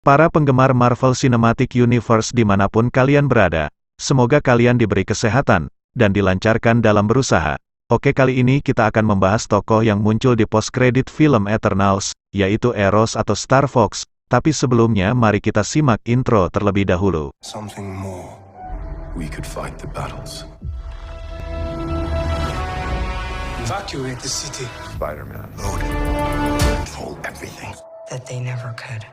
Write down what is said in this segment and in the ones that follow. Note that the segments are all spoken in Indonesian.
Para penggemar Marvel Cinematic Universe dimanapun kalian berada, semoga kalian diberi kesehatan, dan dilancarkan dalam berusaha. Oke, kali ini kita akan membahas tokoh yang muncul di post-credit film Eternals, yaitu Eros atau Star Fox. Tapi sebelumnya mari kita simak intro terlebih dahulu. Something more. We could fight the battles. Evacuate the city. Spider-Man. Load. Control everything. That they never could.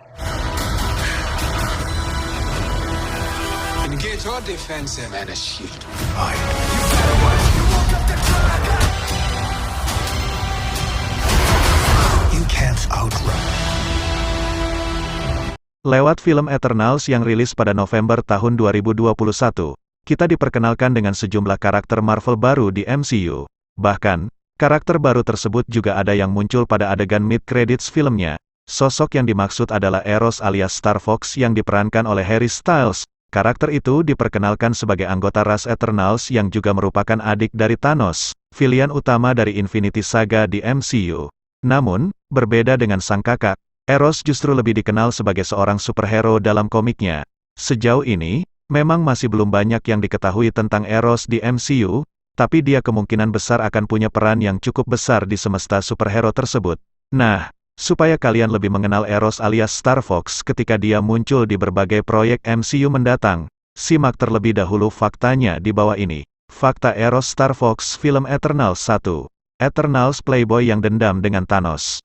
Engage our defensive and a shield. Right. You can't outrun. Lewat film Eternals yang rilis pada November tahun 2021, kita diperkenalkan dengan sejumlah karakter Marvel baru di MCU. Bahkan, karakter baru tersebut juga ada yang muncul pada adegan mid-credits filmnya. Sosok yang dimaksud adalah Eros alias Star Fox yang diperankan oleh Harry Styles. Karakter itu diperkenalkan sebagai anggota ras Eternals yang juga merupakan adik dari Thanos, villain utama dari Infinity Saga di MCU. Namun, berbeda dengan sang kakak, Eros justru lebih dikenal sebagai seorang superhero dalam komiknya. Sejauh ini, memang masih belum banyak yang diketahui tentang Eros di MCU, tapi dia kemungkinan besar akan punya peran yang cukup besar di semesta superhero tersebut. Nah, supaya kalian lebih mengenal Eros alias Star Fox ketika dia muncul di berbagai proyek MCU mendatang, simak terlebih dahulu faktanya di bawah ini. Fakta Eros Star Fox film Eternals 1. Eternals playboy yang dendam dengan Thanos.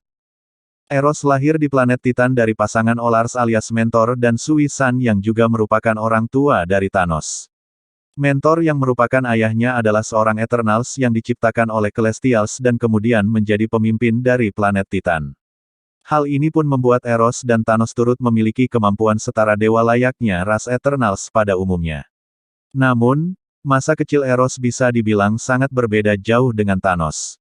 Eros lahir di planet Titan dari pasangan Olars alias Mentor dan Sui San yang juga merupakan orang tua dari Thanos. Mentor yang merupakan ayahnya adalah seorang Eternals yang diciptakan oleh Celestials dan kemudian menjadi pemimpin dari planet Titan. Hal ini pun membuat Eros dan Thanos turut memiliki kemampuan setara dewa layaknya ras Eternals pada umumnya. Namun, masa kecil Eros bisa dibilang sangat berbeda jauh dengan Thanos.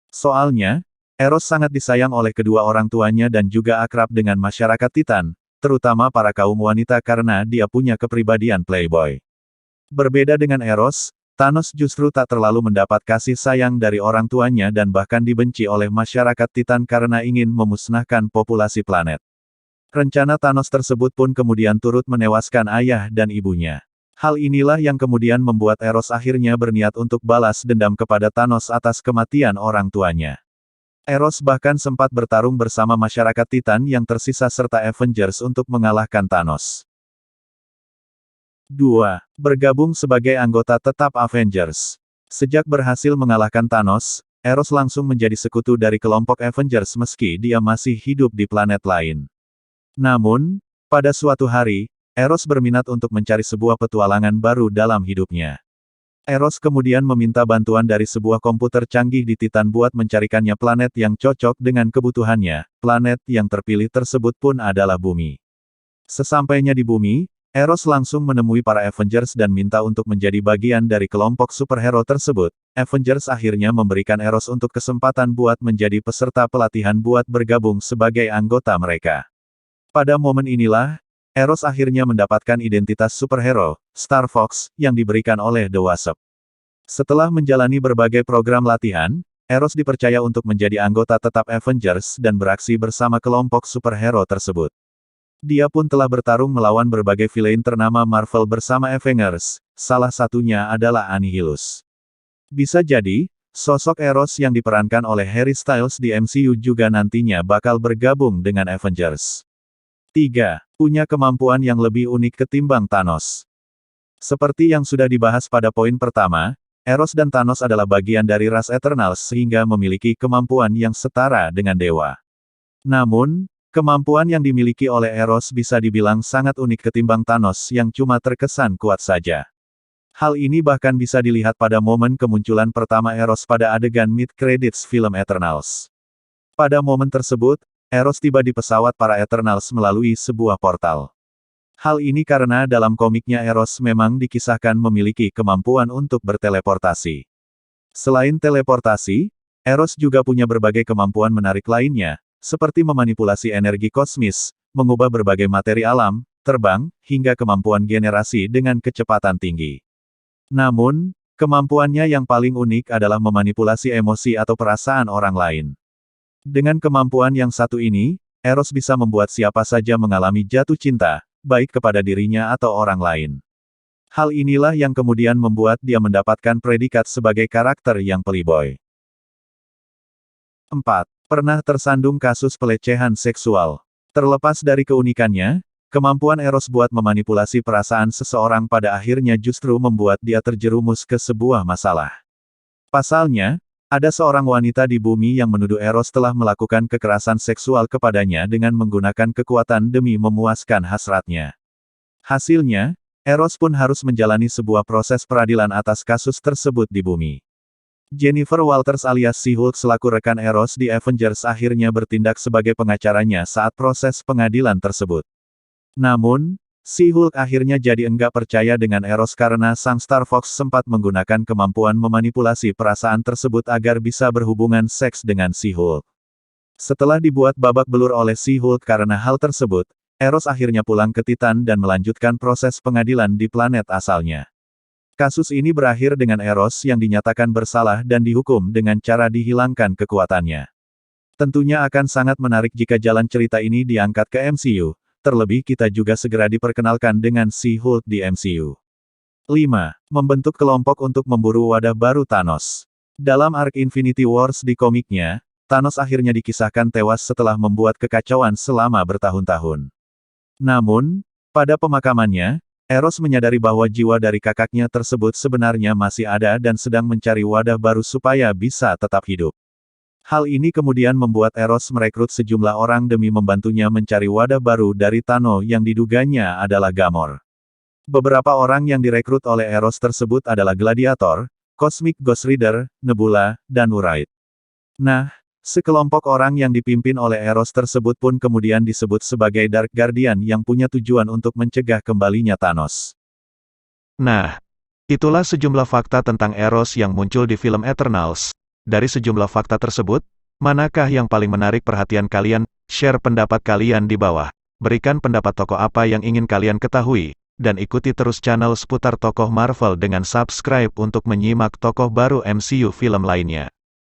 Soalnya, Eros sangat disayang oleh kedua orang tuanya dan juga akrab dengan masyarakat Titan, terutama para kaum wanita karena dia punya kepribadian playboy. Berbeda dengan Eros, Thanos justru tak terlalu mendapat kasih sayang dari orang tuanya dan bahkan dibenci oleh masyarakat Titan karena ingin memusnahkan populasi planet. Rencana Thanos tersebut pun kemudian turut menewaskan ayah dan ibunya. Hal inilah yang kemudian membuat Eros akhirnya berniat untuk balas dendam kepada Thanos atas kematian orang tuanya. Eros bahkan sempat bertarung bersama masyarakat Titan yang tersisa serta Avengers untuk mengalahkan Thanos. 2. Bergabung sebagai anggota tetap Avengers. Sejak berhasil mengalahkan Thanos, Eros langsung menjadi sekutu dari kelompok Avengers meski dia masih hidup di planet lain. Namun, pada suatu hari, Eros berminat untuk mencari sebuah petualangan baru dalam hidupnya. Eros kemudian meminta bantuan dari sebuah komputer canggih di Titan buat mencarikannya planet yang cocok dengan kebutuhannya. Planet yang terpilih tersebut pun adalah Bumi. Sesampainya di Bumi, Eros langsung menemui para Avengers dan minta untuk menjadi bagian dari kelompok superhero tersebut. Avengers akhirnya memberikan Eros untuk kesempatan buat menjadi peserta pelatihan buat bergabung sebagai anggota mereka. Pada momen inilah, Eros akhirnya mendapatkan identitas superhero, Star Fox, yang diberikan oleh The Wasp. Setelah menjalani berbagai program latihan, Eros dipercaya untuk menjadi anggota tetap Avengers dan beraksi bersama kelompok superhero tersebut. Dia pun telah bertarung melawan berbagai villain ternama Marvel bersama Avengers, salah satunya adalah Annihilus. Bisa jadi, sosok Eros yang diperankan oleh Harry Styles di MCU juga nantinya bakal bergabung dengan Avengers. 3. Punya kemampuan yang lebih unik ketimbang Thanos. Seperti yang sudah dibahas pada poin pertama, Eros dan Thanos adalah bagian dari ras Eternals sehingga memiliki kemampuan yang setara dengan dewa. Namun, kemampuan yang dimiliki oleh Eros bisa dibilang sangat unik ketimbang Thanos yang cuma terkesan kuat saja. Hal ini bahkan bisa dilihat pada momen kemunculan pertama Eros pada adegan mid-credits film Eternals. Pada momen tersebut, Eros tiba di pesawat para Eternals melalui sebuah portal. Hal ini karena dalam komiknya Eros memang dikisahkan memiliki kemampuan untuk berteleportasi. Selain teleportasi, Eros juga punya berbagai kemampuan menarik lainnya, seperti memanipulasi energi kosmis, mengubah berbagai materi alam, terbang, hingga kemampuan generasi dengan kecepatan tinggi. Namun, kemampuannya yang paling unik adalah memanipulasi emosi atau perasaan orang lain. Dengan kemampuan yang satu ini, Eros bisa membuat siapa saja mengalami jatuh cinta, baik kepada dirinya atau orang lain. Hal inilah yang kemudian membuat dia mendapatkan predikat sebagai karakter yang playboy. 4. Pernah tersandung kasus pelecehan seksual. Terlepas dari keunikannya, kemampuan Eros buat memanipulasi perasaan seseorang pada akhirnya justru membuat dia terjerumus ke sebuah masalah. Pasalnya, ada seorang wanita di bumi yang menuduh Eros telah melakukan kekerasan seksual kepadanya dengan menggunakan kekuatan demi memuaskan hasratnya. Hasilnya, Eros pun harus menjalani sebuah proses peradilan atas kasus tersebut di bumi. Jennifer Walters alias She-Hulk selaku rekan Eros di Avengers akhirnya bertindak sebagai pengacaranya saat proses pengadilan tersebut. Namun, She-Hulk akhirnya jadi enggak percaya dengan Eros karena sang Star Fox sempat menggunakan kemampuan memanipulasi perasaan tersebut agar bisa berhubungan seks dengan She-Hulk. Setelah dibuat babak belur oleh She-Hulk karena hal tersebut, Eros akhirnya pulang ke Titan dan melanjutkan proses pengadilan di planet asalnya. Kasus ini berakhir dengan Eros yang dinyatakan bersalah dan dihukum dengan cara dihilangkan kekuatannya. Tentunya akan sangat menarik jika jalan cerita ini diangkat ke MCU, terlebih kita juga segera diperkenalkan dengan She-Hulk di MCU. 5. Membentuk kelompok untuk memburu wadah baru Thanos. Dalam arc Infinity Wars di komiknya, Thanos akhirnya dikisahkan tewas setelah membuat kekacauan selama bertahun-tahun. Namun, pada pemakamannya, Eros menyadari bahwa jiwa dari kakaknya tersebut sebenarnya masih ada dan sedang mencari wadah baru supaya bisa tetap hidup. Hal ini kemudian membuat Eros merekrut sejumlah orang demi membantunya mencari wadah baru dari Thanos yang diduganya adalah Gamor. Beberapa orang yang direkrut oleh Eros tersebut adalah Gladiator, Cosmic Ghost Rider, Nebula, dan Wraith. Nah, sekelompok orang yang dipimpin oleh Eros tersebut pun kemudian disebut sebagai Dark Guardian yang punya tujuan untuk mencegah kembalinya Thanos. Nah, itulah sejumlah fakta tentang Eros yang muncul di film Eternals. Dari sejumlah fakta tersebut, manakah yang paling menarik perhatian kalian? Share pendapat kalian di bawah. Berikan pendapat tokoh apa yang ingin kalian ketahui, dan ikuti terus channel seputar tokoh Marvel dengan subscribe untuk menyimak tokoh baru MCU film lainnya.